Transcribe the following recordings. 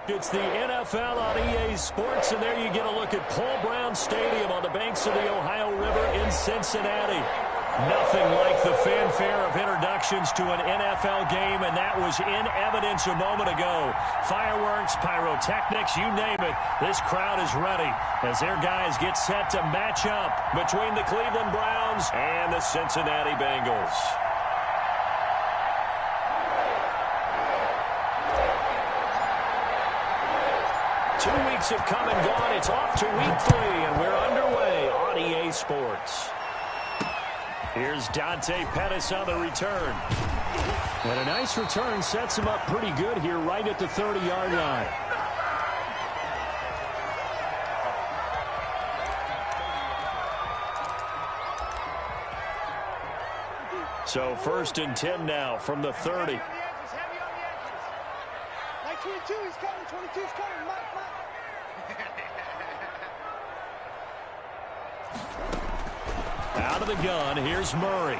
It's the NFL on EA Sports, and there you get a look at Paul Brown Stadium on the banks of the Ohio River in Cincinnati. Nothing like the fanfare of introductions to an NFL game, and that was in evidence a moment ago. Fireworks, pyrotechnics, you name it. This crowd is ready as their guys get set to match up between the Cleveland Browns and the Cincinnati Bengals. 2 weeks have come and gone. It's off to week 3, and we're underway on EA Sports. Here's Dante Pettis on the return. And a nice return sets him up pretty good here right at the 30-yard line. So 1st and 10 now from the 30. 22, he's coming, 22's coming, Mike. Out of the gun, here's Murray.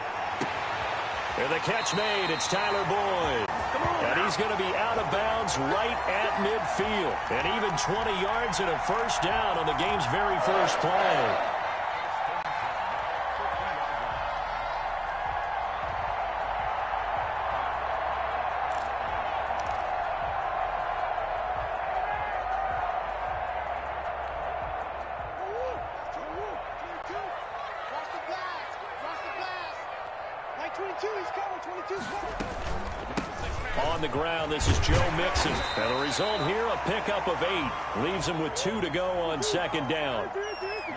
And the catch made, it's Tyler Boyd. And he's going to be out of bounds right at midfield. And even 20 yards and a first down on the game's very first play. On the ground, this is Joe Mixon. And the result here, a pickup of 8. Leaves him with 2 to go on 2nd down.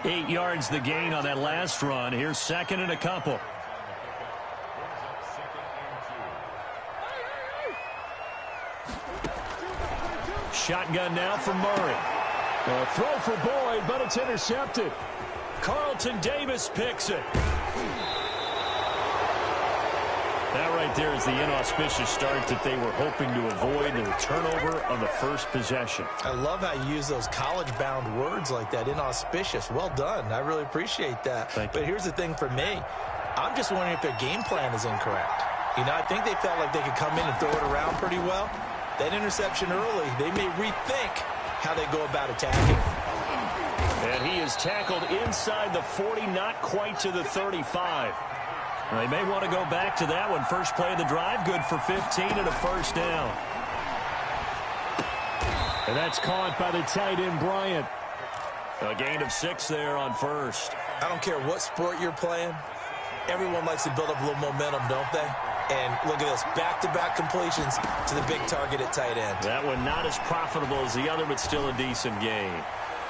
8 yards the gain on that last run. Here's 2nd and a couple. Shotgun now for Murray. A throw for Boyd, but it's intercepted. Carlton Davis picks it. That right there is the inauspicious start that they were hoping to avoid, and a turnover on the first possession. I love how you use those college-bound words like that, inauspicious. Well done. I really appreciate that. But here's the thing for me. I'm just wondering if their game plan is incorrect. You know, I think they felt like they could come in and throw it around pretty well. That interception early, they may rethink how they go about attacking. And he is tackled inside the 40, not quite to the 35. They may want to go back to that one. First play of the drive, good for 15 and a first down. And that's caught by the tight end, Bryant. A gain of 6 there on first. I don't care what sport you're playing. Everyone likes to build up a little momentum, don't they? And look at this, back-to-back completions to the big target at tight end. That one not as profitable as the other, but still a decent gain.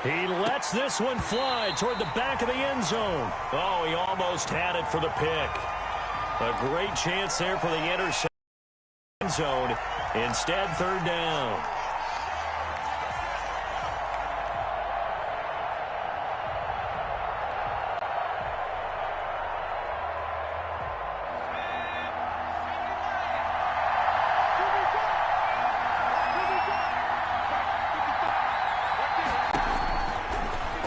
He lets this one fly toward the back of the end zone. Oh, he almost had it for the pick. A great chance there for the interception zone. Instead, 3rd down.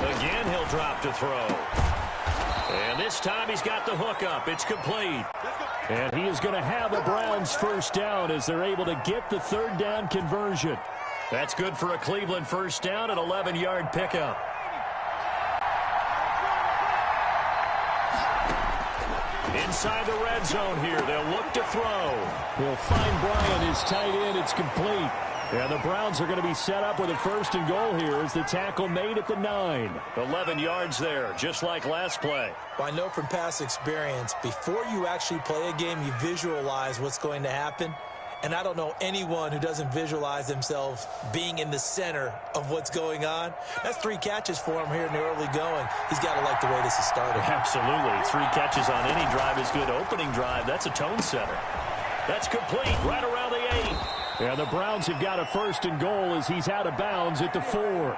Again, he'll drop to throw. And this time he's got the hook up. It's complete. And he is going to have the Browns first down as they're able to get the 3rd down conversion. That's good for a Cleveland first down, an 11-yard pickup. Inside the red zone here. They'll look to throw. He'll find Bryant, his tight end. It's complete. And the Browns are going to be set up with a 1st and goal here as the tackle made at the 9. 11 yards there, just like last play. Well, I know from past experience, before you actually play a game, you visualize what's going to happen. And I don't know anyone who doesn't visualize themselves being in the center of what's going on. That's 3 catches for him here in the early going. He's got to like the way this is started. Absolutely. 3 catches on any drive is good. Opening drive, that's a tone setter. That's complete right around the 8. And the Browns have got a 1st and goal as he's out of bounds at the 4.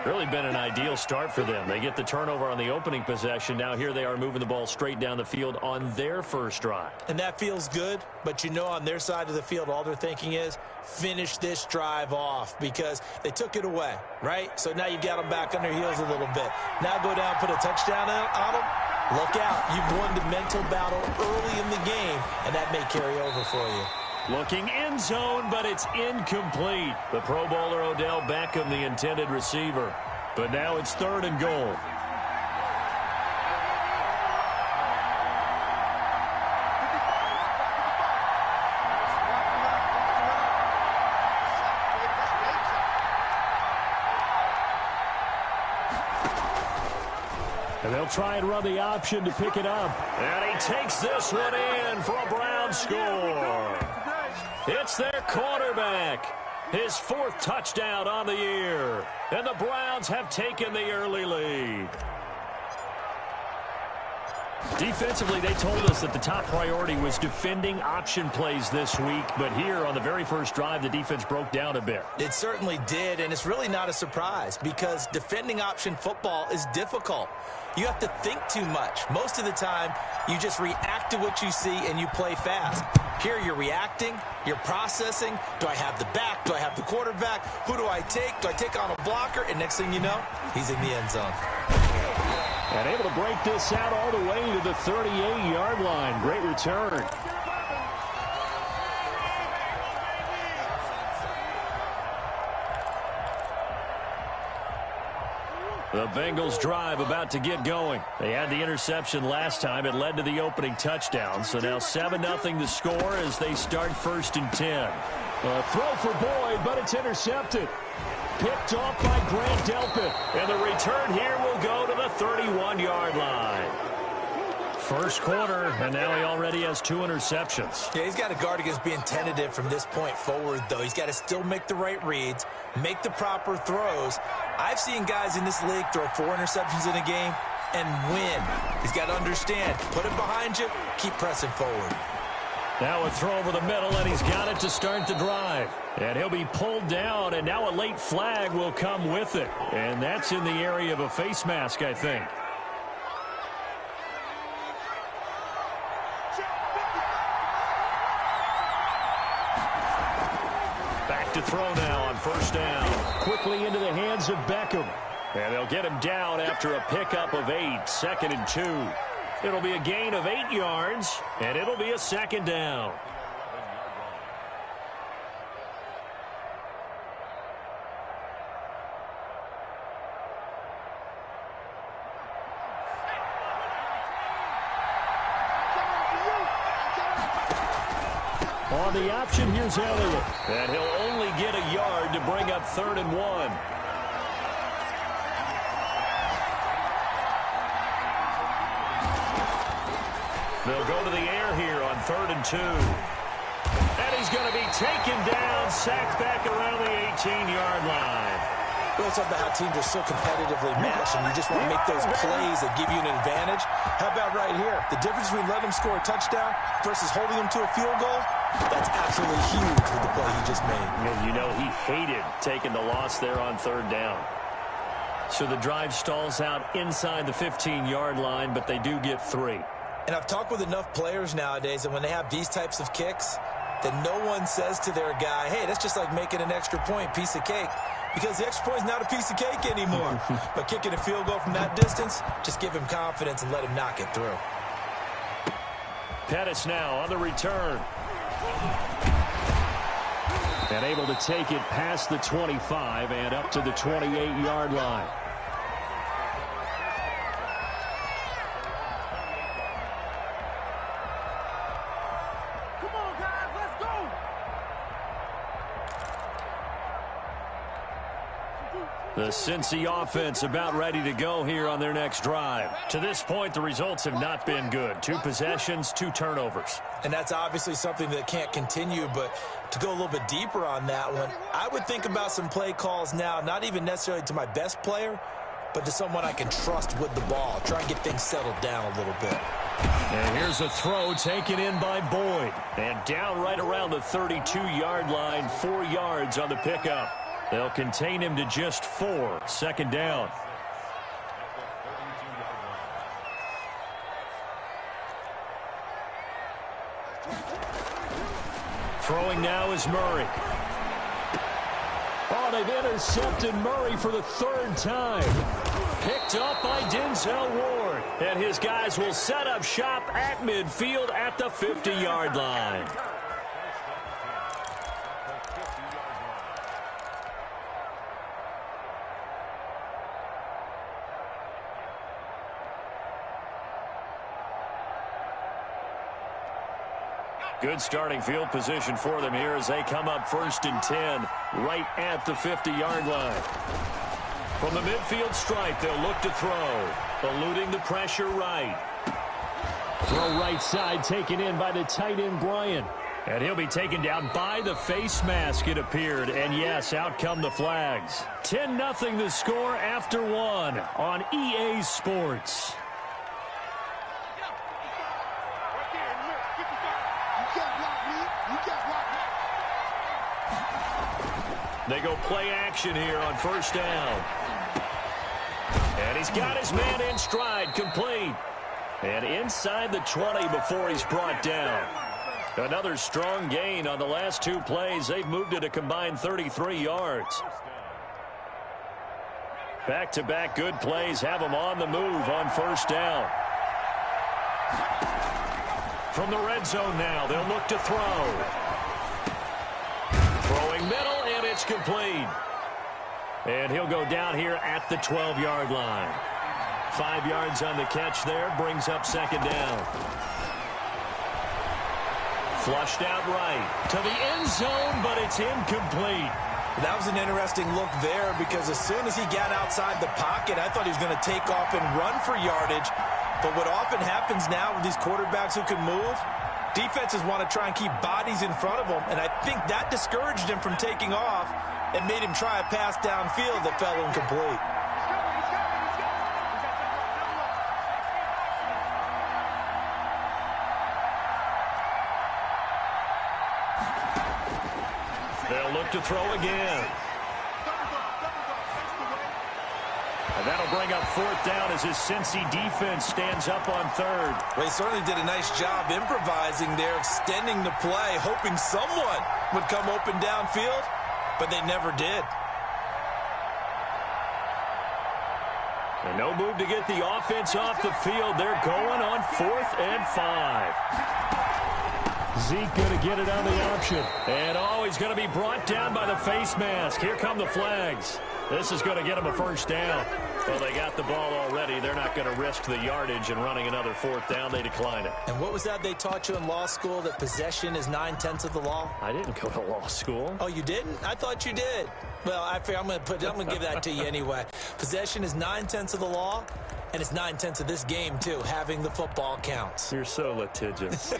Really been an ideal start for them. They get the turnover on the opening possession. Now here they are moving the ball straight down the field on their first drive. And that feels good, but you know on their side of the field all they're thinking is finish this drive off because they took it away, right? So now you got them back on their heels a little bit. Now go down, put a touchdown on them. Look out. You've won the mental battle early in the game, and that may carry over for you. Looking end zone, but it's incomplete. The Pro Bowler Odell Beckham, the intended receiver. But now it's 3rd and goal. And they'll try and run the option to pick it up. And he takes this one in for a Browns score. It's their quarterback. His 4th touchdown on the year. And the Browns have taken the early lead. Defensively, they told us that the top priority was defending option plays this week. But here on the very first drive, the defense broke down a bit. It certainly did, and it's really not a surprise because defending option football is difficult. You have to think too much. Most of the time, you just react to what you see and you play fast. Here you're reacting, you're processing. Do I have the back? Do I have the quarterback? Who do I take? Do I take on a blocker? And next thing you know, he's in the end zone. And able to break this out all the way to the 38-yard line. Great return. The Bengals drive about to get going. They had the interception last time. It led to the opening touchdown. So now 7-0 the score as they start 1st and 10. A throw for Boyd, but it's intercepted. Picked off by Grant Delpit. And the return here will go to the 31-yard line. First quarter, and now he already has 2 interceptions. Yeah, he's got to guard against being tentative from this point forward, though. He's got to still make the right reads, make the proper throws. I've seen guys in this league throw 4 interceptions in a game and win. He's got to understand, put it behind you, keep pressing forward. Now a throw over the middle, and he's got it to start the drive. And he'll be pulled down, and now a late flag will come with it. And that's in the area of a face mask, I think. Back to throw now on 1st down. Quickly into the hands of Beckham. And they'll get him down after a pickup of 8, 2nd and 2. It'll be a gain of 8 yards, and it'll be a 2nd down. On the option, here's Elliott. And he'll only get a yard to bring up 3rd and 1. They'll go to the air here on 3rd and 2. And he's going to be taken down, sacked back around the 18-yard line. We always talk about how teams are so competitively matched, and you just want to make those plays that give you an advantage. How about right here? The difference between letting them score a touchdown versus holding them to a field goal, that's absolutely huge with the play he just made. And you know he hated taking the loss there on 3rd down. So the drive stalls out inside the 15-yard line, but they do get 3. And I've talked with enough players nowadays, and when they have these types of kicks, that no one says to their guy, hey, that's just like making an extra point, piece of cake. Because the extra point is not a piece of cake anymore. But kicking a field goal from that distance, just give him confidence and let him knock it through. Pettis now on the return. And able to take it past the 25 and up to the 28-yard line. Come on, guys, let's go. The Cincy offense about ready to go here on their next drive. To this point, the results have not been good. 2 possessions, 2 turnovers. And that's obviously something that can't continue, but to go a little bit deeper on that one, I would think about some play calls now, not even necessarily to my best player, but to someone I can trust with the ball. Try and get things settled down a little bit. And here's a throw taken in by Boyd. And down right around the 32-yard line, 4 yards on the pickup. They'll contain him to just 4. 2nd down. Throwing now is Murray. Oh, they've intercepted Murray for the 3rd time. Picked up by Denzel Ward. And his guys will set up shop at midfield at the 50-yard line. Good starting field position for them here as they come up 1st and 10 right at the 50-yard line. From the midfield stripe, they'll look to throw. Eluding the pressure right. Throw right side taken in by the tight end Bryant. And he'll be taken down by the face mask, it appeared. And yes, out come the flags. 10-0 the score after one on EA Sports. They go play action here on 1st down. And he's got his man in stride, complete. And inside the 20 before he's brought down. Another strong gain on the last 2 plays. They've moved it a combined 33 yards. Back-to-back good plays have them on the move on 1st down. From the red zone now, they'll look to throw. Throwing middle, and it's complete. And he'll go down here at the 12-yard line. 5 yards on the catch there, brings up 2nd down. Flushed out right to the end zone, but it's incomplete. That was an interesting look there because as soon as he got outside the pocket, I thought he was going to take off and run for yardage. But what often happens now with these quarterbacks who can move, defenses want to try and keep bodies in front of them, and I think that discouraged him from taking off and made him try a pass downfield that fell incomplete. They'll look to throw again. And that'll bring up 4th down as his Cincy defense stands up on 3rd. Well, he certainly did a nice job improvising there, extending the play, hoping someone would come open downfield, but they never did. And no move to get the offense off the field. They're going on 4th and 5. Zeke going to get it on the option. And he's going to be brought down by the face mask. Here come the flags. This is going to get him a 1st down. Well, they got the ball already. They're not going to risk the yardage and running another 4th down. They decline it. And what was that they taught you in law school, that possession is 9/10 of the law? I didn't go to law school. Oh, you didn't? I thought you did. Well, I'm going to give that to you anyway. Possession is 9/10 of the law. And it's 9/10 of this game, too. Having the football counts. You're so litigious.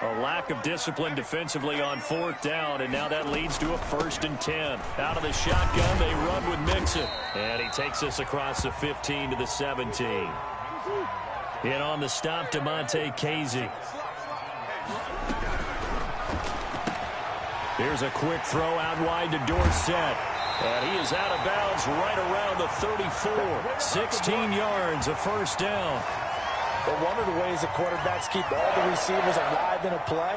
A lack of discipline defensively on 4th down, and now that leads to a 1st and 10. Out of the shotgun, they run with Mixon. And he takes us across the 15 to the 17. In on the stop, DeMonte Casey. Here's a quick throw out wide to Dorsett. And he is out of bounds right around the 34. 16 yards, a 1st down. But one of the ways the quarterbacks keep all the receivers alive in a play,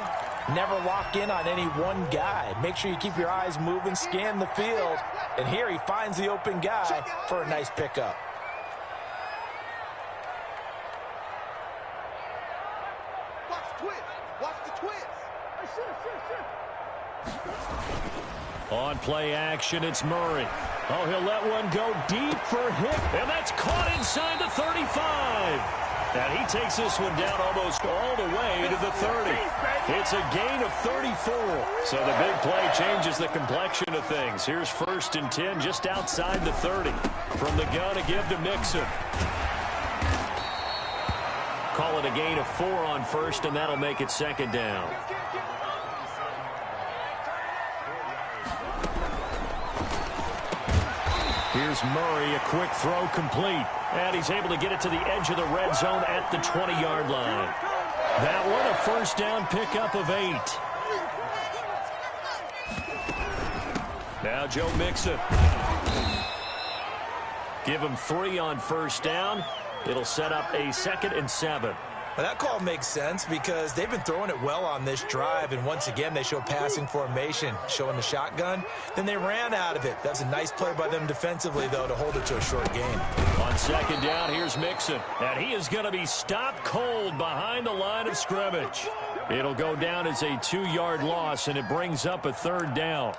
never lock in on any one guy. Make sure you keep your eyes moving, scan the field. And here he finds the open guy for a nice pickup. Watch the twist. Watch the twist. On play action, it's Murray. Oh, he'll let one go deep for hit. And that's caught inside the 35. And he takes this one down almost all the way to the 30. It's a gain of 34. So the big play changes the complexion of things. Here's 1st and 10 just outside the 30. From the gun to give to Mixon. Call it a gain of 4 on 1st, and that'll make it 2nd down. Here's Murray, a quick throw complete. And he's able to get it to the edge of the red zone at the 20-yard line. That one a 1st down pickup of 8. Now Joe Mixon. Give him 3 on 1st down. It'll set up a 2nd and 7. Well, that call makes sense because they've been throwing it well on this drive, and once again they show passing formation, showing the shotgun. Then they ran out of it. That's a nice play by them defensively, though, to hold it to a short gain. On 2nd down, here's Mixon, and he is going to be stopped cold behind the line of scrimmage. It'll go down as a 2-yard loss, and it brings up a 3rd down.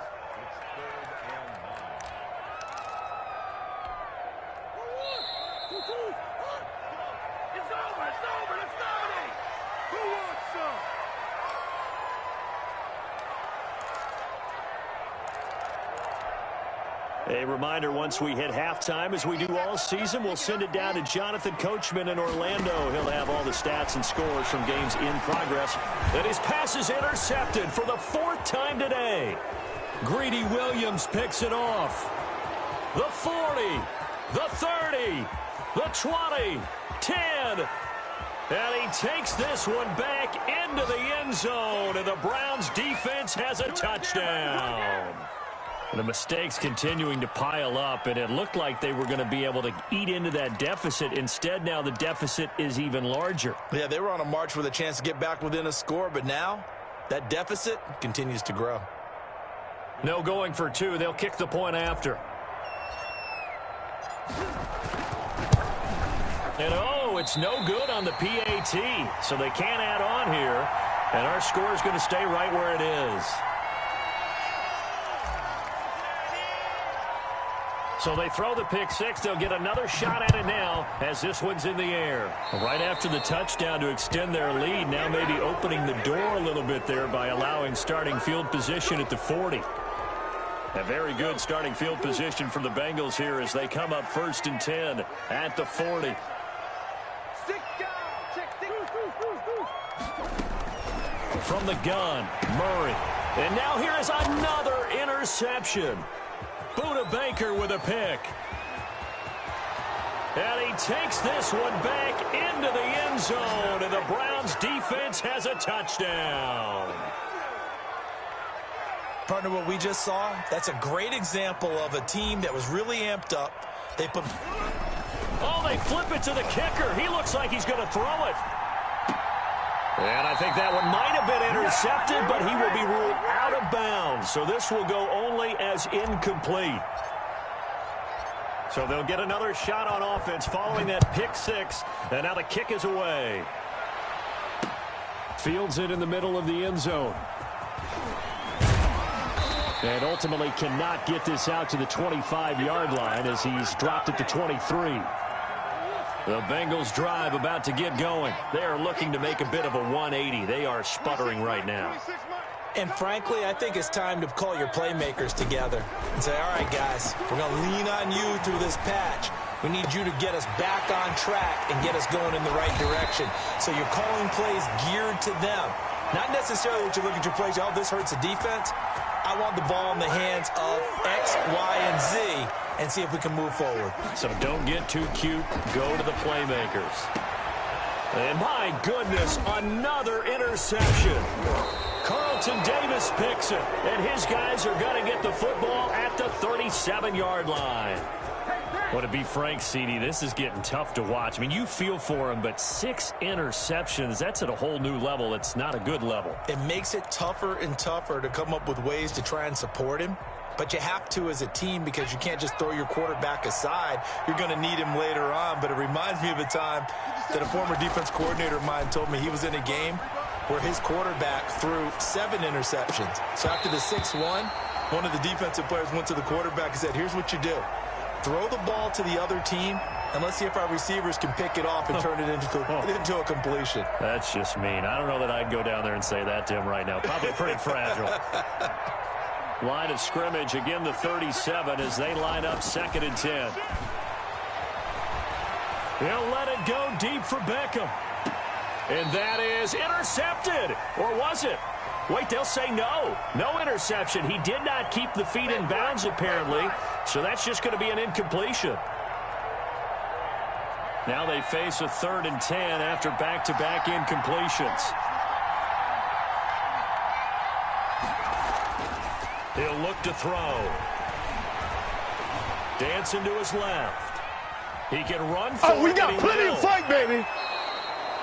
A reminder, once we hit halftime, as we do all season, we'll send it down to Jonathan Coachman in Orlando. He'll have all the stats and scores from games in progress. And his pass is intercepted for the 4th time today. Greedy Williams picks it off. The 40, the 30, the 20, 10. And he takes this one back into the end zone. And the Browns defense has a touchdown. The mistakes continuing to pile up, and it looked like they were going to be able to eat into that deficit. Instead, now the deficit is even larger. Yeah, they were on a march with a chance to get back within a score, but now that deficit continues to grow. No going for 2. They'll kick the point after. And, oh, it's no good on the PAT, so they can't add on here, and our score is going to stay right where it is. So they throw the pick 6. They'll get another shot at it now as this one's in the air. Right after the touchdown to extend their lead, now maybe opening the door a little bit there by allowing starting field position at the 40. A very good starting field position for the Bengals here as they come up 1st and 10 at the 40. From the gun, Murray. And now here is another interception. Buda Baker with a pick. And he takes this one back into the end zone, and the Browns defense has a touchdown. Partner, what we just saw, that's a great example of a team that was really amped up. They flip it to the kicker. He looks like he's going to throw it. And I think that one might have been intercepted, but he will be ruled out of bounds. So this will go only as incomplete. So they'll get another shot on offense following that pick 6. And now the kick is away. Fields it in the middle of the end zone. And ultimately cannot get this out to the 25-yard line as he's dropped at the 23. The Bengals drive about to get going. They are looking to make a bit of a 180. They are sputtering right now. And frankly, I think it's time to call your playmakers together and say, all right, guys, we're going to lean on you through this patch. We need you to get us back on track and get us going in the right direction. So you're calling plays geared to them. Not necessarily that you look at your plays, oh, this hurts the defense. I want the ball in the hands of X, Y, and Z and see if we can move forward. So don't get too cute. Go to the playmakers. And my goodness, another interception. Carlton Davis picks it, and his guys are going to get the football at the 37-yard line. Well, to be frank, CD, this is getting tough to watch. I mean, you feel for him, but 6 interceptions, that's at a whole new level. It's not a good level. It makes it tougher and tougher to come up with ways to try and support him. But you have to as a team because you can't just throw your quarterback aside. You're going to need him later on. But it reminds me of a time that a former defense coordinator of mine told me he was in a game where his quarterback threw 7 interceptions. So after the 6-1, one of the defensive players went to the quarterback and said, here's what you do. Throw the ball to the other team, and let's see if our receivers can pick it off and turn it into a completion. That's just mean. I don't know that I'd go down there and say that to him right now. Probably pretty fragile. Line of scrimmage, again the 37 as they line up 2nd and 10. He'll let it go deep for Beckham. And that is intercepted. Or was it? Wait, they'll say no. No interception. He did not keep the feet in bounds, apparently. So that's just going to be an incompletion. Now they face a 3rd and 10 after back-to-back incompletions. He'll look to throw. Dancing to his left. He can run for it. We got plenty of fight, baby.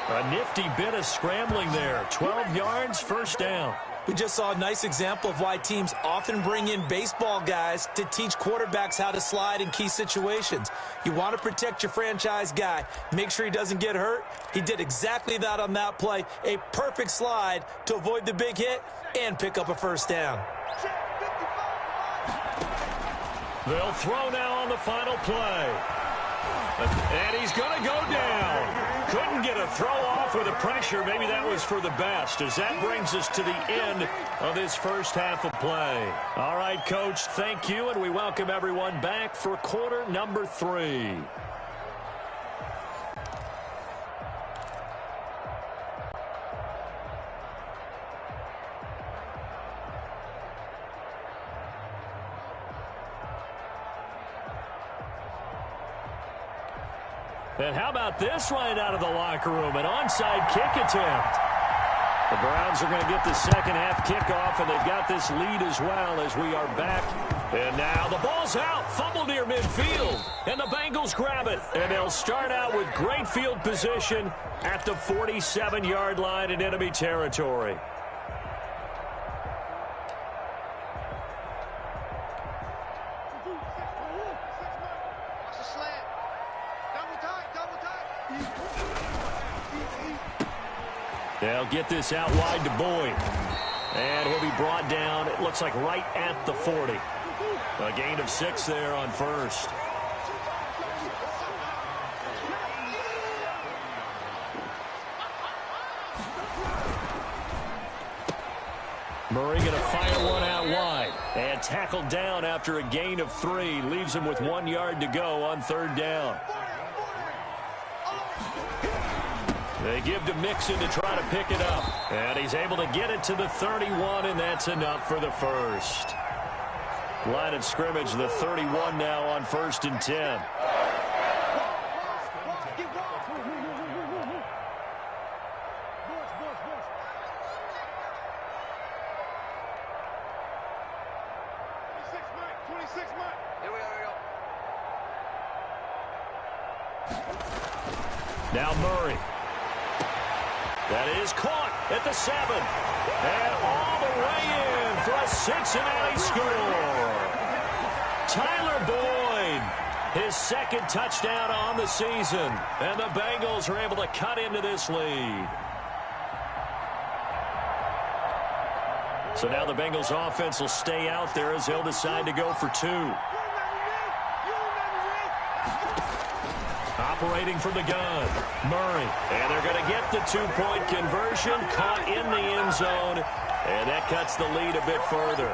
A nifty bit of scrambling there. 12 yards, 1st down. We just saw a nice example of why teams often bring in baseball guys to teach quarterbacks how to slide in key situations. You want to protect your franchise guy. Make sure he doesn't get hurt. He did exactly that on that play. A perfect slide to avoid the big hit and pick up a 1st down. They'll throw now on the final play. And he's going to go down. Couldn't get a throw off with the pressure. Maybe that was for the best, as that brings us to the end of this first half of play. All right, Coach, thank you, and we welcome everyone back for quarter number 3. And how about this right out of the locker room? An onside kick attempt. The Browns are going to get the second half kickoff, and they've got this lead as well as we are back. And now the ball's out. Fumble near midfield. And the Bengals grab it. And they'll start out with great field position at the 47-yard line in enemy territory. They'll get this out wide to Boyd. And he'll be brought down, it looks like right at the 40. A gain of 6 there on first. Murray going to fire one out wide. And tackled down after a gain of 3. Leaves him with 1 yard to go on third down. They give to Mixon to try to pick it up. And he's able to get it to the 31, and that's enough for the first. Line of scrimmage, the 31 now on 1st and 10. Now Murray. That is caught at the 7. And all the way in for a Cincinnati score. Tyler Boyd, his second touchdown on the season. And the Bengals are able to cut into this lead. So now the Bengals offense will stay out there as they'll decide to go for 2. Operating from the gun, Murray. And they're going to get the 2-point conversion, caught in the end zone. And that cuts the lead a bit further.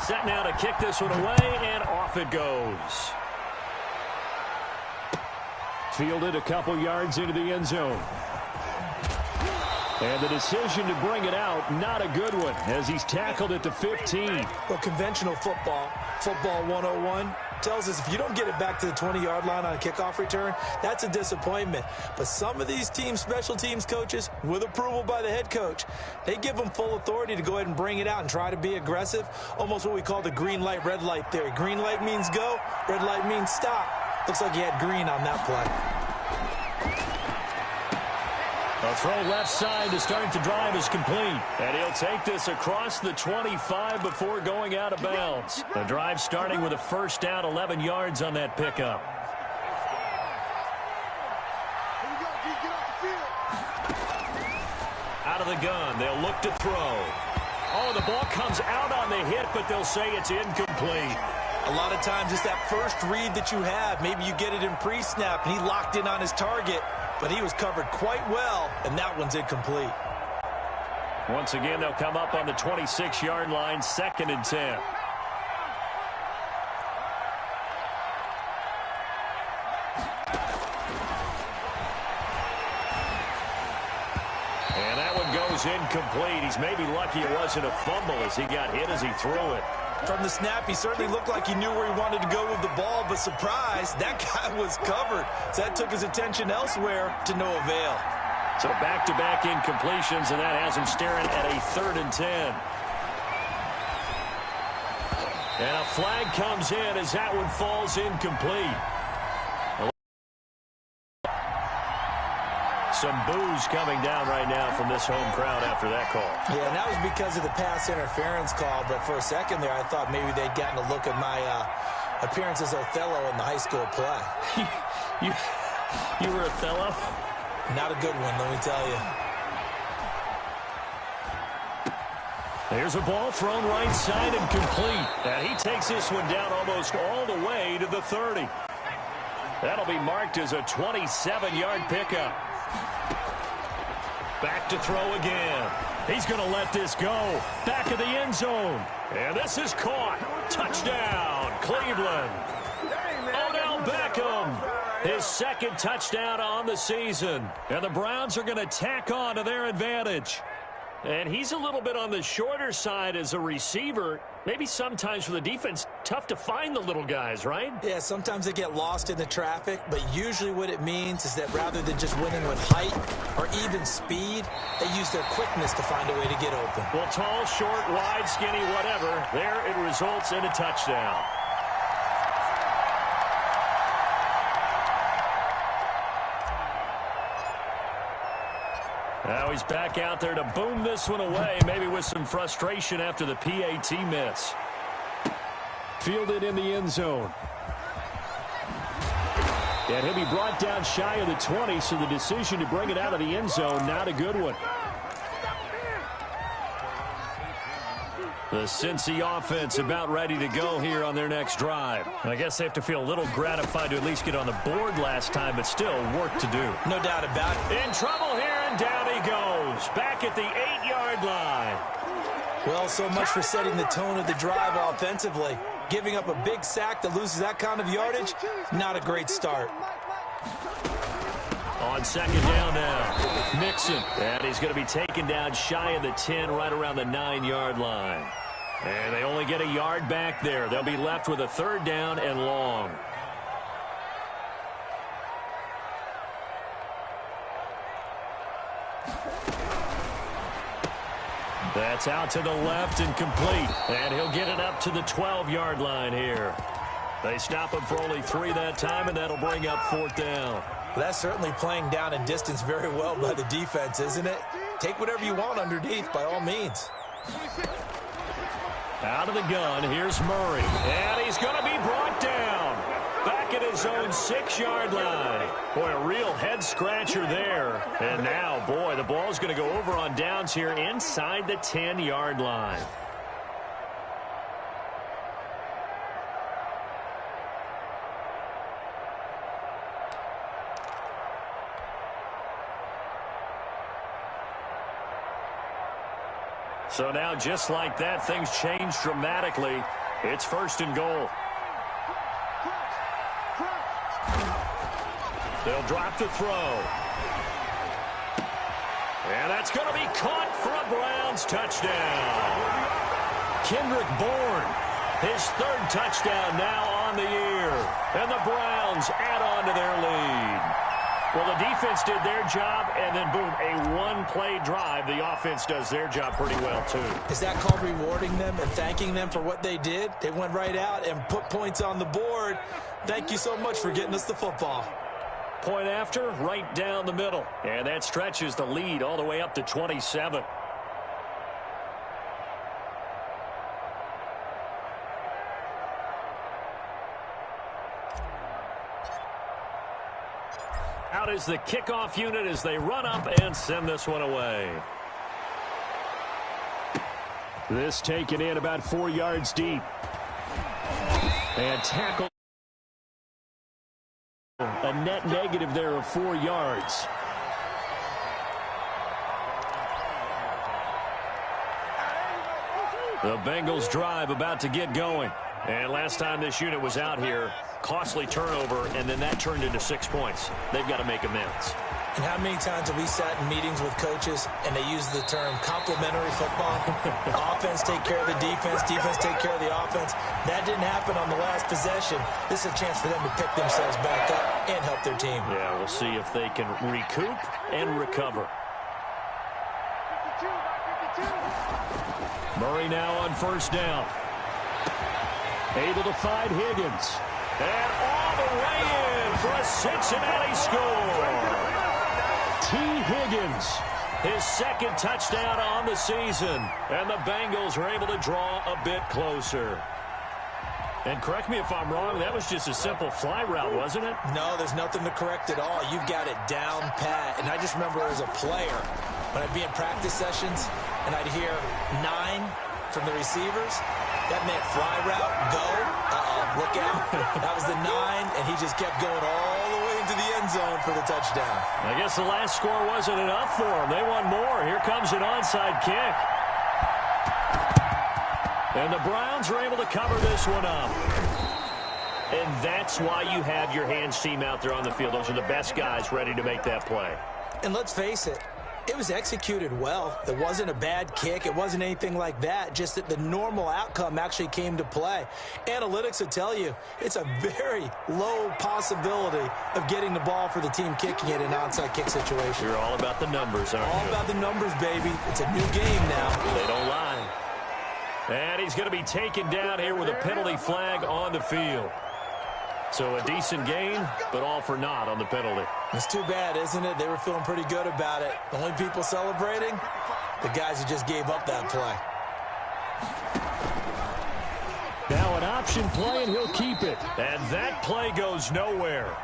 Set now to kick this one away, and off it goes. Fielded a couple yards into the end zone. And the decision to bring it out, not a good one, as he's tackled at the 15. Well, conventional football 101, tells us if you don't get it back to the 20-yard line on a kickoff return, that's a disappointment. But some of these teams, special teams coaches, with approval by the head coach, they give them full authority to go ahead and bring it out and try to be aggressive, almost what we call the green light, red light theory. Green light means go, red light means stop. Looks like he had green on that play. A throw left side to start the drive is complete. And he'll take this across the 25 before going out of bounds. The drive starting with a first down, 11 yards on that pickup. Out of the gun, they'll look to throw. Oh, the ball comes out on the hit, but they'll say it's incomplete. A lot of times it's that first read that you have. Maybe you get it in pre-snap, and he locked in on his target. But he was covered quite well, and that one's incomplete. Once again, they'll come up on the 26-yard line, 2nd and 10. And that one goes incomplete. He's maybe lucky it wasn't a fumble as he got hit as he threw it. From the snap, he certainly looked like he knew where he wanted to go with the ball, but surprise, that guy was covered. So that took his attention elsewhere to no avail. So back-to-back incompletions, and that has him staring at a 3rd and 10. And a flag comes in as that one falls incomplete. Some boos coming down right now from this home crowd after that call. Yeah, and that was because of the pass interference call. But for a second there, I thought maybe they'd gotten a look at my appearance as Othello in the high school play. You were Othello? Not a good one, let me tell you. Here's a ball thrown right side and complete. And he takes this one down almost all the way to the 30. That'll be marked as a 27-yard pickup. Back to throw again. He's going to let this go. Back of the end zone. And this is caught. Touchdown, Cleveland. Odell Beckham. His second touchdown on the season. And the Browns are going to tack on to their advantage. And he's a little bit on the shorter side as a receiver. Maybe sometimes for the defense, tough to find the little guys, right? Yeah, sometimes they get lost in the traffic, but usually what it means is that rather than just winning with height or even speed, they use their quickness to find a way to get open. Well, tall, short, wide, skinny, whatever, there it results in a touchdown. Now he's back out there to boom this one away, maybe with some frustration after the PAT miss. Fielded in the end zone. And he'll be brought down shy of the 20, so the decision to bring it out of the end zone, not a good one. The Cincy offense about ready to go here on their next drive. I guess they have to feel a little gratified to at least get on the board last time, but still work to do. No doubt about it. In trouble here, and down he goes. Back at the 8-yard line. Well, so much for setting the tone of the drive offensively. Giving up a big sack that loses that kind of yardage, not a great start. On second down now, Mixon. And he's going to be taken down shy of the 10, right around the 9-yard line. And they only get a yard back there. They'll be left with a third down and long. That's out to the left and complete. And he'll get it up to the 12-yard line here. They stop him for only 3 that time, and that'll bring up fourth down. Well, that's certainly playing down in distance very well by the defense, isn't it? Take whatever you want underneath, by all means. Out of the gun, here's Murray. And he's going to be brought down. Back at his own 6-yard line. Boy, a real head-scratcher there. And now, boy, the ball's going to go over on downs here inside the 10-yard line. So now, just like that, things change dramatically. It's first and goal. They'll drop the throw. And that's going to be caught for a Browns touchdown. Kendrick Bourne, his third touchdown now on the year. And the Browns add on to their lead. Well, the defense did their job, and then, boom, a one-play drive. The offense does their job pretty well, too. Is that called rewarding them and thanking them for what they did? They went right out and put points on the board. Thank you so much for getting us the football. Point after, right down the middle. And that stretches the lead all the way up to 27. Out is the kickoff unit as they run up and send this one away. This taken in about 4 yards deep. And tackle. A net negative there of 4 yards. The Bengals drive about to get going. And last time this unit was out here, costly turnover, and then that turned into 6 points. They've got to make amends. And how many times have we sat in meetings with coaches and they use the term complementary football? Offense take care of the defense, defense take care of the offense. That didn't happen on the last possession. This is a chance for them to pick themselves back up and help their team. Yeah, we'll see if they can recoup and recover. Murray now on first down. Able to find Higgins. And all the way in for a Cincinnati score. T. Higgins, his second touchdown on the season. And the Bengals are able to draw a bit closer. And correct me if I'm wrong, that was just a simple fly route, wasn't it? No, there's nothing to correct at all. You've got it down pat. And I just remember as a player, When I'd be in practice sessions and I'd hear 9 from the receivers, that meant fly route, go, look out. That was the 9, and he just kept going all the way into the end zone for the touchdown. I guess the last score wasn't enough for them. They want more. Here comes an onside kick. And the Browns are able to cover this one up. And that's why you have your hands team out there on the field. Those are the best guys ready to make that play. And let's face it, it was executed well. It wasn't a bad kick. It wasn't anything like that. Just that the normal outcome actually came to play. Analytics will tell you it's a very low possibility of getting the ball for the team kicking it in an onside kick situation. You're all about the numbers, aren't you? All about the numbers, baby. It's a new game now. They don't lie. And he's going to be taken down here with a penalty flag on the field. So a decent gain, but all for naught on the penalty. It's too bad, isn't it? They were feeling pretty good about it. The only people celebrating, the guys who just gave up that play. Now an option play, and he'll keep it. And that play goes nowhere.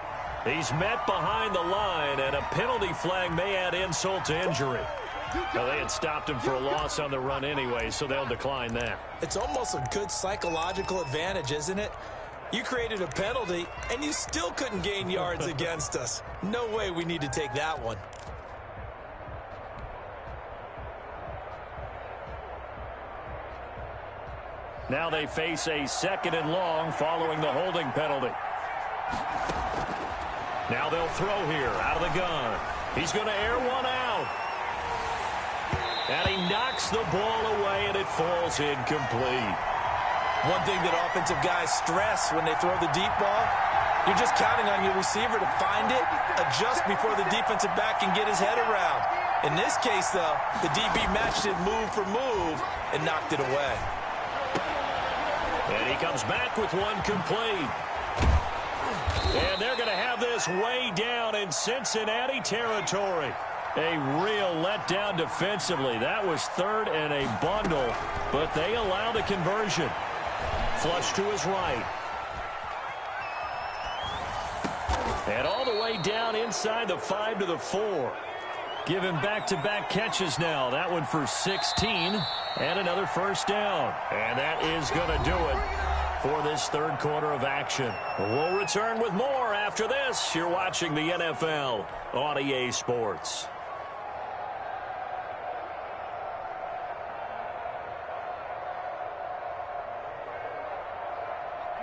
He's met behind the line, and a penalty flag may add insult to injury. Well, they had stopped him for a loss on the run anyway, so they'll decline that. It's almost a good psychological advantage, isn't it? You created a penalty, and you still couldn't gain yards against us. No way we need to take that one. Now they face a 2nd and long following the holding penalty. Now they'll throw here out of the gun. He's going to air one out. And he knocks the ball away, and it falls incomplete. One thing that offensive guys stress when they throw the deep ball, you're just counting on your receiver to find it, adjust before the defensive back can get his head around. In this case, though, the DB matched it move for move and knocked it away. And he comes back with one complete. And they're going to have this way down in Cincinnati territory. A real letdown defensively. That was 3rd and a bundle, but they allow the conversion. Flush to his right. And all the way down inside the 5 to the 4. Give him back-to-back catches now. That one for 16 and another first down. And that is going to do it for this 3rd quarter of action. We'll return with more after this. You're watching the NFL on EA Sports.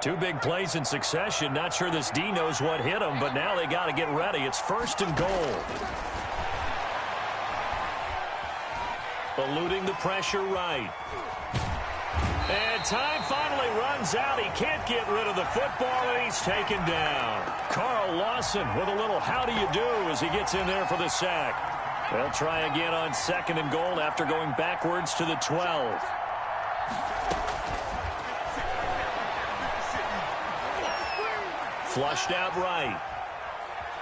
Two big plays in succession. Not sure this D knows what hit him, but now they got to get ready. It's 1st and goal. Eluding the pressure right. And time finally runs out. He can't get rid of the football, and he's taken down. Carl Lawson with a little how do you do as he gets in there for the sack. They'll try again on 2nd and goal after going backwards to the 12. Flushed out right.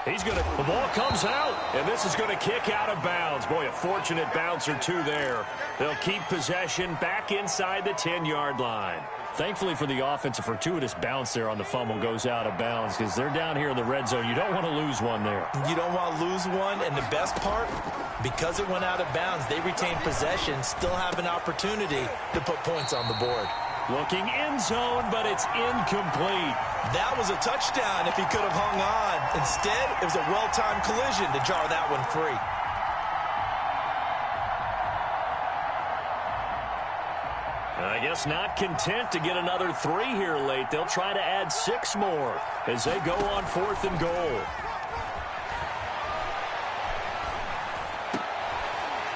The ball comes out, and this is going to kick out of bounds. Boy, a fortunate bounce or two there. They'll keep possession back inside the 10-yard line. Thankfully for the offense, a fortuitous bounce there on the fumble goes out of bounds because they're down here in the red zone. You don't want to lose one there. You don't want to lose one, and the best part, because it went out of bounds, they retain possession, still have an opportunity to put points on the board. Looking end zone, but it's incomplete. That was a touchdown if he could have hung on. Instead, it was a well-timed collision to jar that one free. I guess not content to get another 3 here late. They'll try to add 6 more as they go on 4th and goal.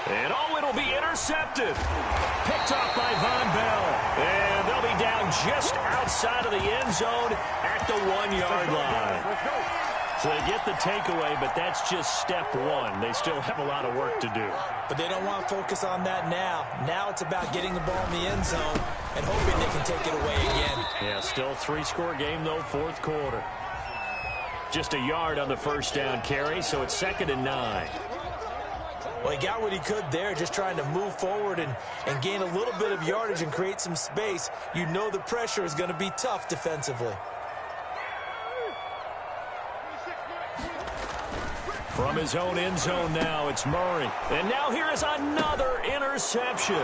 And it'll be intercepted. Picked off by Von Bell. And they'll be down just outside of the end zone at the 1-yard line. So they get the takeaway, but that's just step 1. They still have a lot of work to do. But they don't want to focus on that now. Now it's about getting the ball in the end zone and hoping they can take it away again. Yeah, still 3-score game, though, 4th quarter. Just a yard on the first down carry, so it's 2nd and 9. Well, he got what he could there, just trying to move forward and gain a little bit of yardage and create some space. You know the pressure is going to be tough defensively. From his own end zone now, it's Murray. And now here is another interception.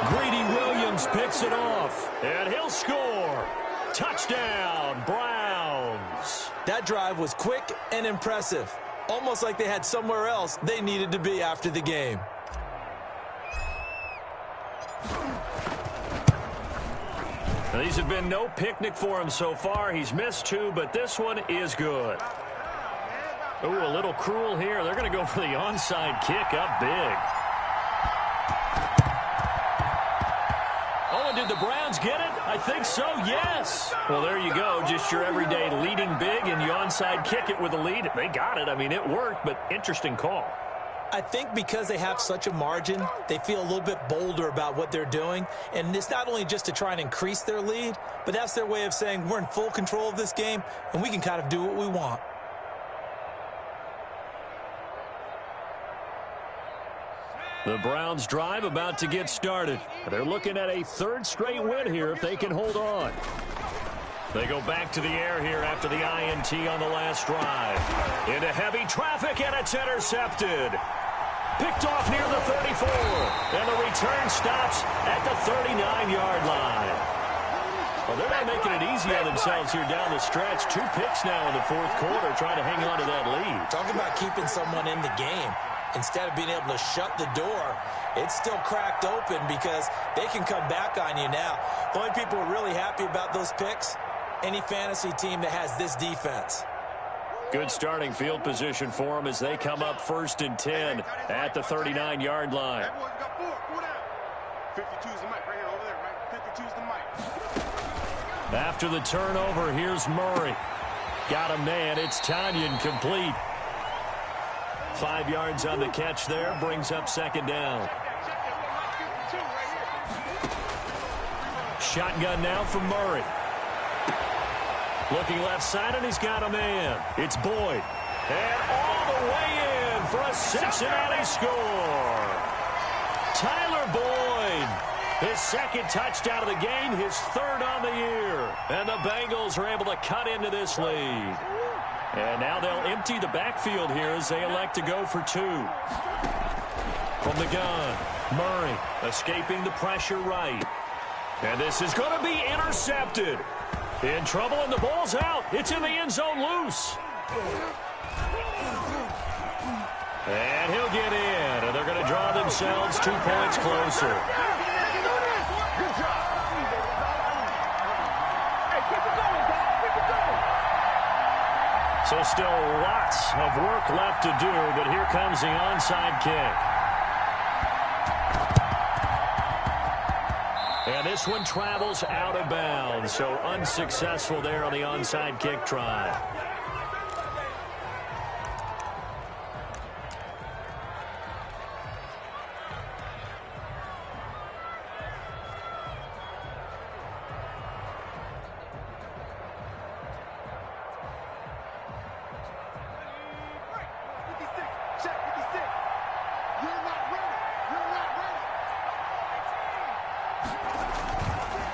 Greedy Williams picks it off, and he'll score. Touchdown, Browns. That drive was quick and impressive. Almost like they had somewhere else they needed to be after the game. Now, these have been no picnic for him so far. He's missed 2, but this one is good. Ooh, a little cruel here. They're going to go for the onside kick up big. Oh, and did the Browns get it? I think so, yes. Well, there you go. Just your everyday leading big, and you onside kick it with a lead. They got it. I mean, it worked, but interesting call. I think because they have such a margin, they feel a little bit bolder about what they're doing. And it's not only just to try and increase their lead, but that's their way of saying we're in full control of this game, and we can kind of do what we want. The Browns drive about to get started. They're looking at a third straight win here if they can hold on. They go back to the air here after the INT on the last drive. Into heavy traffic, and it's intercepted. Picked off near the 34. And the return stops at the 39-yard line. Well, they're not making it easy on themselves here down the stretch. 2 picks now in the fourth quarter, trying to hang on to that lead. Talk about keeping someone in the game. Instead of being able to shut the door, it's still cracked open because they can come back on you now. The only people who are really happy about those picks, any fantasy team that has this defense. Good starting field position for them as they come up 1st and 10 at the 39-yard line. 52's the mic right here over there, right? 52's the mic. After the turnover, here's Murray. Got a man. It's Tanyan complete. 5 yards on the catch there, brings up 2nd down. Shotgun now from Murray. Looking left side, and he's got a man. It's Boyd. And all the way in for a Cincinnati score. Tyler Boyd, his 2nd touchdown of the game, his 3rd on the year. And the Bengals are able to cut into this lead. And now they'll empty the backfield here as they elect to go for 2. From the gun, Murray escaping the pressure right. And this is going to be intercepted. In trouble, and the ball's out. It's in the end zone loose. And he'll get in, and they're going to draw themselves 2 points closer. So still lots of work left to do, but here comes the onside kick. And this one travels out of bounds, so unsuccessful there on the onside kick try.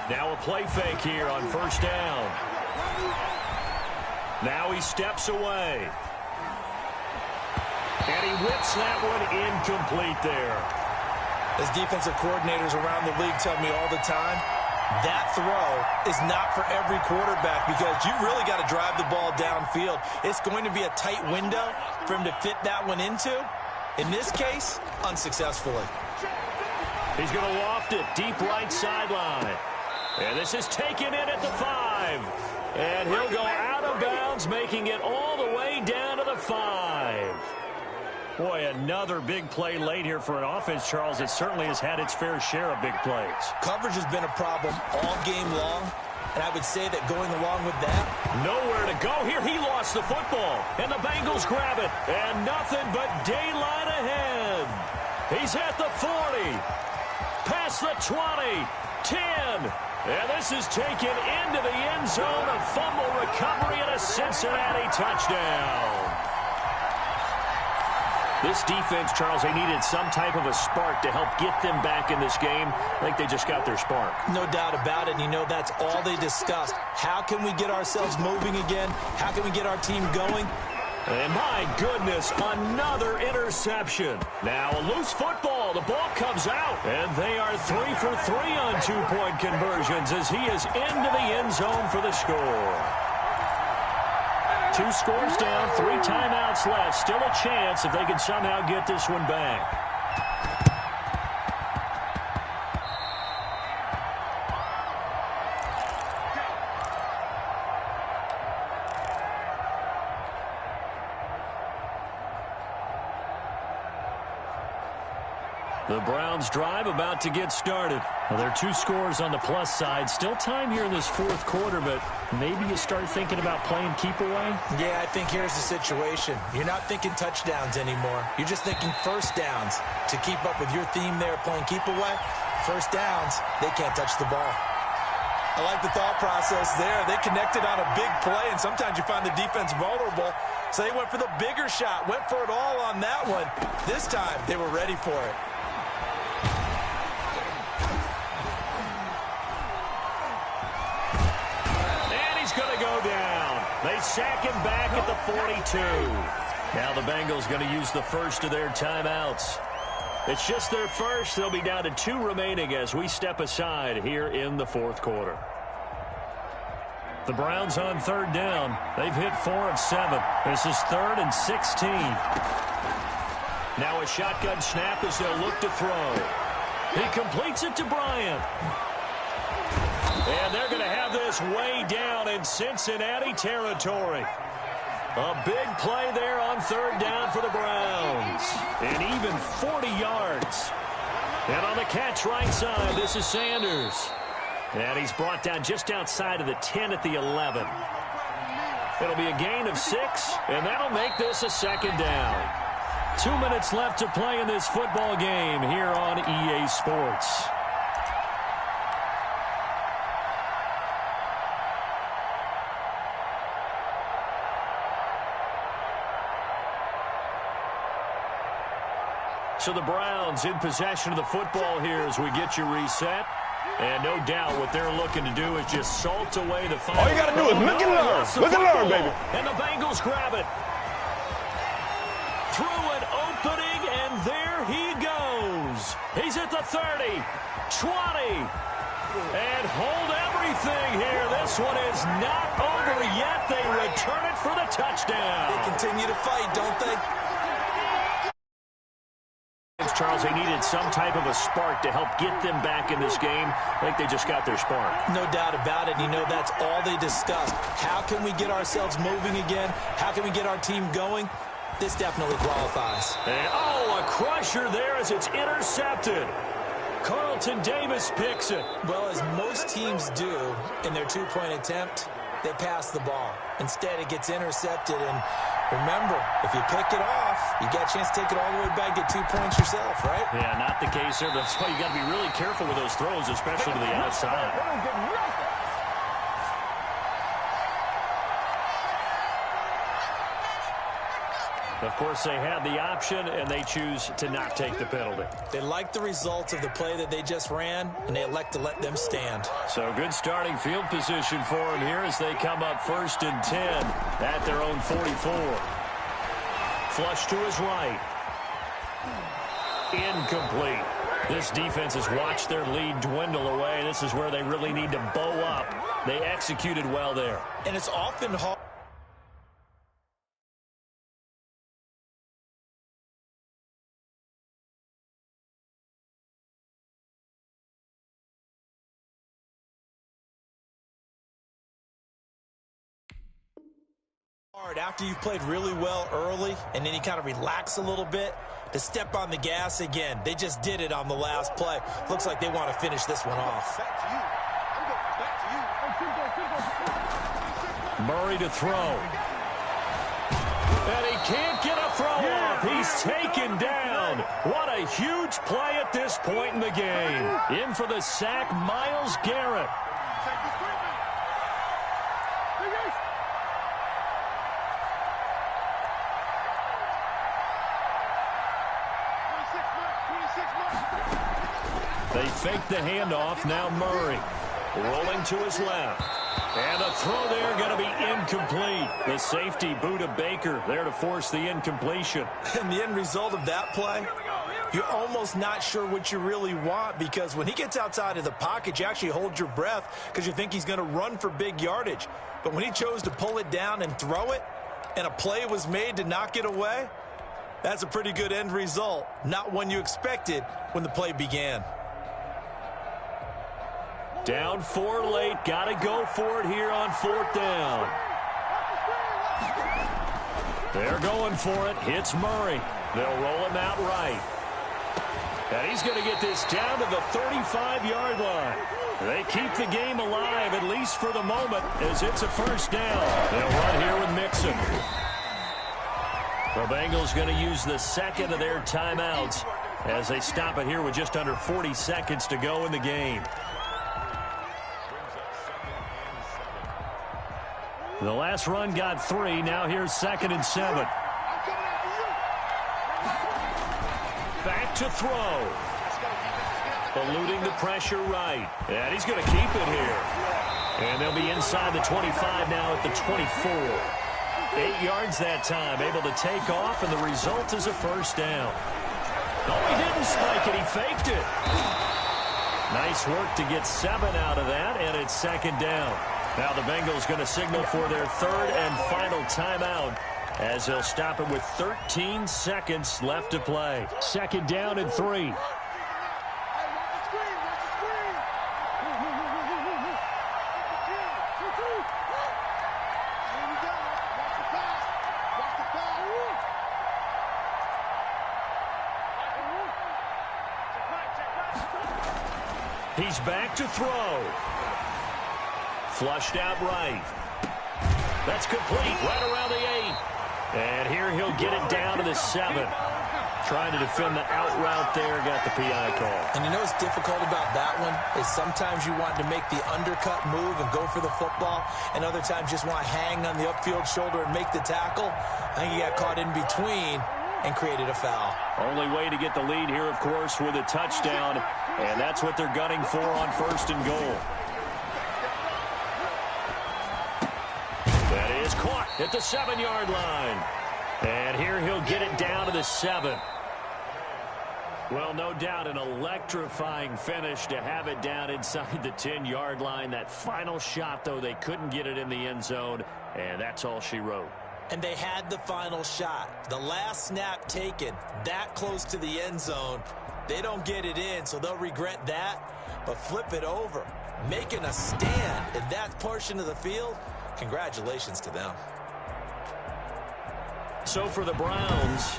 Now a play fake here on 1st down. Now he steps away. And he whips that one incomplete there. As defensive coordinators around the league tell me all the time, that throw is not for every quarterback because you've really got to drive the ball downfield. It's going to be a tight window for him to fit that one into. In this case, unsuccessfully. He's going to loft it deep right sideline. And this is taken in at the 5. And he'll go out of bounds, making it all the way down to the 5. Boy, another big play late here for an offense, Charles, that certainly has had its fair share of big plays. Coverage has been a problem all game long, and I would say that going along with that, nowhere to go here. He lost the football, and the Bengals grab it, and nothing but daylight ahead. He's at the 40, past the 20, 10, and this is taken into the end zone. A fumble recovery and a Cincinnati touchdown. This defense, Charles, they needed some type of a spark to help get them back in this game. I think they just got their spark. No doubt about it. And you know, that's all they discussed. How can we get ourselves moving again? How can we get our team going? And my goodness, another interception. Now a loose football. The ball comes out. And they are 3 for 3 on two-point conversions as he is into the end zone for the score. 2 scores down, 3 timeouts left. Still a chance if they can somehow get this one back. The Browns drive about to get started. Well, there are 2 scores on the plus side. Still time here in this fourth quarter, but maybe you start thinking about playing keep away? Yeah, I think here's the situation. You're not thinking touchdowns anymore. You're just thinking first downs. To keep up with your theme there, playing keep away, first downs, they can't touch the ball. I like the thought process there. They connected on a big play, and sometimes you find the defense vulnerable. So they went for the bigger shot, went for it all on that one. This time, they were ready for it. They sack him back at the 42. Now the Bengals going to use the first of their timeouts. It's just their first. They'll be down to 2 remaining as we step aside here in the fourth quarter. The Browns on third down. They've hit 4 of 7. This is 3rd and 16. Now a shotgun snap as they'll look to throw. He completes it to Bryant. And they're going to have this way down in Cincinnati territory. A big play there on third down for the Browns. And even 40 yards. And on the catch right side, this is Sanders. And he's brought down just outside of the 10 at the 11. It'll be a gain of 6, and that'll make this a second down. 2 minutes left to play in this football game here on EA Sports. So the Browns in possession of the football here as we get you reset. And no doubt what they're looking to do is just salt away the final. All you got to do is look and learn. Look and learn, baby. And the Bengals grab it. Through an opening, and there he goes. He's at the 30, 20. And hold everything here. This one is not over yet. They return it for the touchdown. They continue to fight, don't they? Charles, they needed some type of a spark to help get them back in this game. I think they just got their spark. No doubt about it. You know, that's all they discussed. How can we get ourselves moving again? How can we get our team going? This definitely qualifies. And, oh, a crusher there as it's intercepted. Carlton Davis picks it. Well, as most teams do in their two-point attempt, they pass the ball. Instead, it gets intercepted, and remember, if you pick it off, you got a chance to take it all the way back, get 2 points yourself, right? Yeah, not the case there. That's why you got to be really careful with those throws, especially to the outside. Of course, they had the option, and they choose to not take the penalty. They like the results of the play that they just ran, and they elect to let them stand. So good starting field position for them here as they come up 1st and 10 at their own 44. Flush to his right. Incomplete. This defense has watched their lead dwindle away. This is where they really need to bow up. They executed well there. And it's often hard. After you've played really well early and then you kind of relax a little bit, to step on the gas again. They just did it on the last play. Looks like they want to finish this one off. Murray to throw. And he can't get a throw off. He's taken down. What a huge play at this point in the game. In for the sack, Myles Garrett. They fake the handoff. Now Murray rolling to his left. And the throw there going to be incomplete. The safety, Buda Baker, there to force the incompletion. And the end result of that play, you're almost not sure what you really want, because when he gets outside of the pocket, you actually hold your breath because you think he's going to run for big yardage. But when he chose to pull it down and throw it, and a play was made to knock it away, that's a pretty good end result. Not one you expected when the play began. Down 4 late. Got to go for it here on 4th down. They're going for it. Hits Murray. They'll roll him out right. And he's going to get this down to the 35-yard line. They keep the game alive, at least for the moment, as it's a first down. They'll run here with Mixon. The Bengals going to use the second of their timeouts as they stop it here with just under 40 seconds to go in the game. The last run got 3. Now here's 2nd and 7. Back to throw. Eluding the pressure right. And he's going to keep it here. And they'll be inside the 25 now at the 24. 8 yards that time. Able to take off, and the result is a first down. No, he didn't spike it. He faked it. Nice work to get 7 out of that, and it's 2nd down. Now the Bengals going to signal for their 3rd and final timeout as they'll stop it with 13 seconds left to play. 2nd down and 3. He's back to throw. Flushed out right. That's complete right around the 8. And here he'll get it down to the 7. Trying to defend the out route there. Got the PI call. And you know what's difficult about that one is sometimes you want to make the undercut move and go for the football, and other times just want to hang on the upfield shoulder and make the tackle. I think he got caught in between and created a foul. Only way to get the lead here, of course, with a touchdown. And that's what they're gunning for on 1st and goal. That is caught at the 7-yard line. And here he'll get it down to the 7. Well, no doubt an electrifying finish to have it down inside the 10-yard line. That final shot, though, they couldn't get it in the end zone, and that's all she wrote. And they had the final shot. The last snap taken that close to the end zone. They don't get it in, so they'll regret that. But flip it over, making a stand in that portion of the field, congratulations to them. So for the Browns,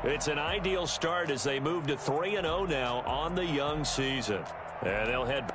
it's an ideal start as they move to 3-0 now on the young season. And they'll head